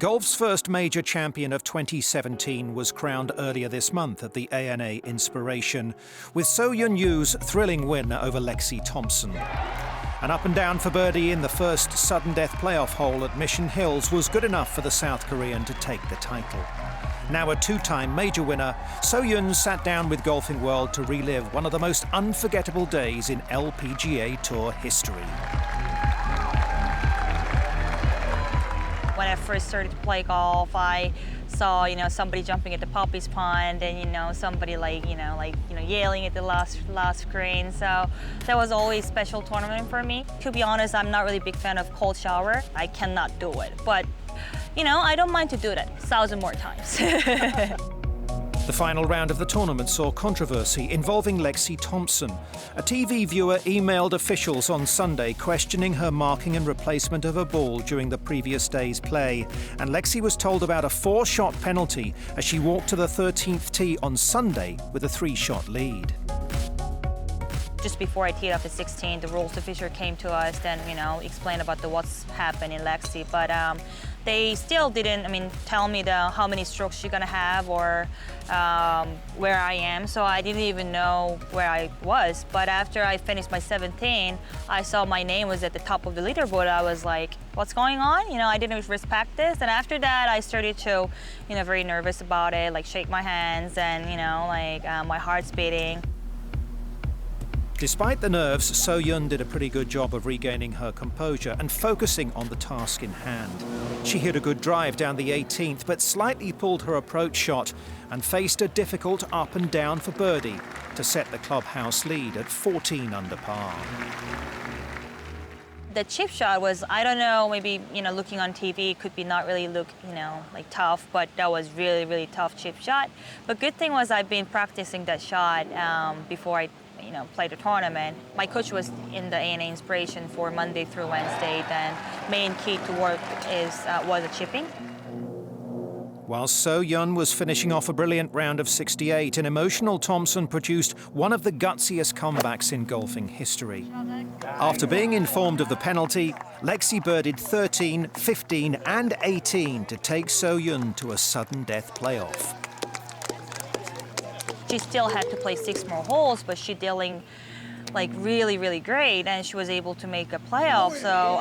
Golf's first major champion of 2017 was crowned earlier this month at the ANA Inspiration, with So Yeon Ryu's thrilling win over Lexi Thompson. An up and down for birdie in the first sudden death playoff hole at Mission Hills was good enough for the South Korean to take the title. Now a two-time major winner, So Yeon sat down with Golfing World to relive one of the most unforgettable days in LPGA Tour history. When I first started to play golf, I saw, somebody jumping at the Poppy's Pond, and somebody yelling at the last green. So that was always a special tournament for me. To be honest, I'm not really a big fan of cold shower. I cannot do it, but I don't mind to do that 1,000 more times. The final round of the tournament saw controversy involving Lexi Thompson. A TV viewer emailed officials on Sunday questioning her marking and replacement of a ball during the previous day's play, and Lexi was told about a 4-shot penalty as she walked to the 13th tee on Sunday with a 3-shot lead. Just before I teed off at 16, the rules official came to us and, explained about what's happened in Lexi. But they still didn't, tell me how many strokes she's gonna have or where I am. So I didn't even know where I was. But after I finished my 17, I saw my name was at the top of the leaderboard. I was like, what's going on? I didn't respect this. And after that, I started to, very nervous about it, like shake my hands and, my heart's beating. Despite the nerves, So Yeon did a pretty good job of regaining her composure and focusing on the task in hand. She hit a good drive down the 18th, but slightly pulled her approach shot and faced a difficult up and down for birdie to set the clubhouse lead at 14 under par. The chip shot was, I don't know, maybe, looking on TV could be not really look, tough, but that was really, really tough chip shot. But good thing was I've been practicing that shot before I play the tournament. My coach was in the ANA Inspiration for Monday through Wednesday. Then main key to work was the chipping. While So Yeon was finishing off a brilliant round of 68, an emotional Thompson produced one of the gutsiest comebacks in golfing history. After being informed of the penalty, Lexi birdied 13, 15 and 18 to take So Yeon to a sudden death playoff. She still had to play 6 more holes, but she dealing really, really great, and she was able to make a playoff. So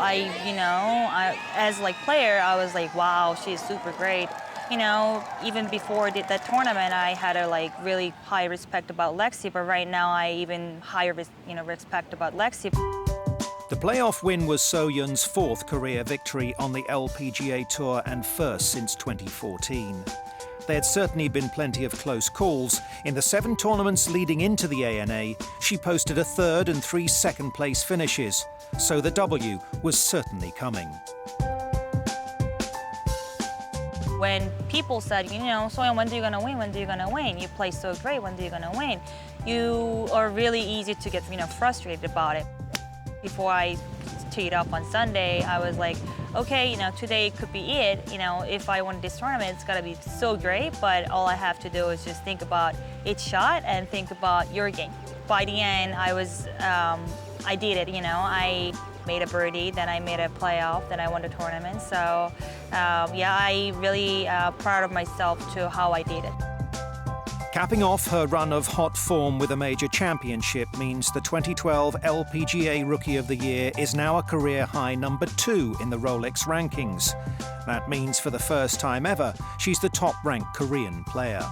as player, I was like, wow, she's super great. Even before that tournament, I had a really high respect about Lexi, but right now I even higher respect about Lexi. The playoff win was So Yeon's 4th career victory on the LPGA Tour and first since 2014. There had certainly been plenty of close calls. In the 7 tournaments leading into the ANA, she posted a 3rd and 3 second-place finishes, so the W was certainly coming. When people said, So Yeon, when are you gonna win? When are you gonna win? You play so great, when are you gonna win? You are really easy to get, frustrated about it. Before I teed up on Sunday, I was like, okay, today could be it. If I win this tournament, it's gotta be so great, but all I have to do is just think about each shot and think about your game. By the end, I did it, I made a birdie, then I made a playoff, then I won the tournament. So, I really proud of myself to how I did it. Capping off her run of hot form with a major championship means the 2012 LPGA Rookie of the Year is now a career-high number 2 in the Rolex rankings. That means for the first time ever, she's the top-ranked Korean player.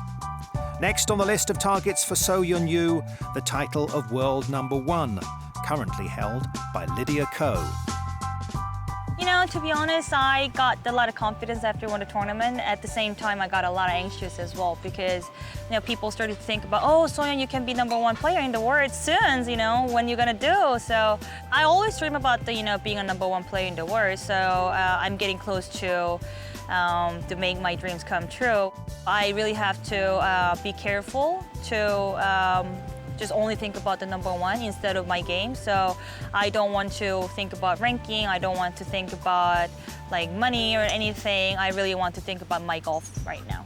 Next on the list of targets for So Yeon Ryu, the title of world #1, currently held by Lydia Ko. To be honest, I got a lot of confidence after I won the tournament. At the same time, I got a lot of anxious as well because, people started to think about, oh, So Yeon, you can be #1 player in the world soon, when you're gonna do. So I always dream about being a #1 player in the world. So I'm getting close to make my dreams come true. I really have to be careful to just only think about the #1 instead of my game. So I don't want to think about ranking. I don't want to think about money or anything. I really want to think about my golf right now.